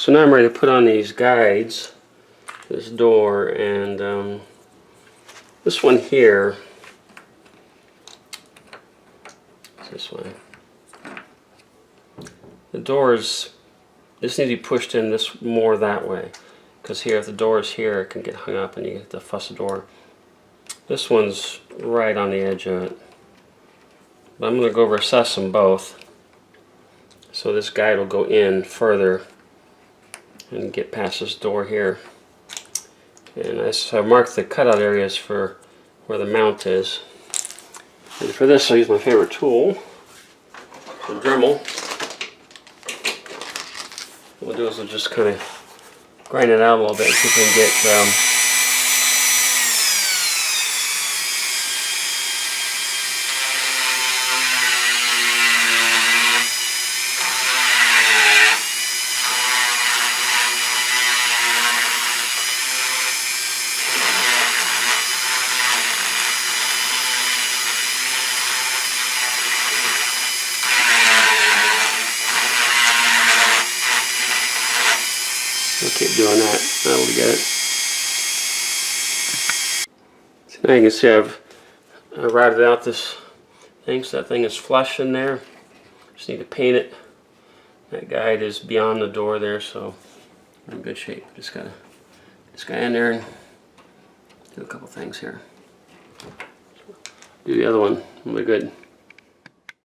So now I'm ready to put on these guides, this door, and this one here, this way. The doors, this needs to be pushed in this more that way, because here, if the door is here, it can get hung up and you have to fuss the door. This one's right on the edge of it. But I'm going to go recess them both, so this guide will go in further and get past this door here. And I've marked the cutout areas for where the mount is. And for this, I'll use my favorite tool, the Dremel. What we'll do is we'll just kind of grind it out a little bit and see if we can get we'll keep doing that. That'll get it. So now you can see I've routed out this thing, so that thing is flush in there. Just need to paint it. That guide is beyond the door there, so we're in good shape. Just gotta get this guy in there and do a couple things here. Do the other one. We'll be good.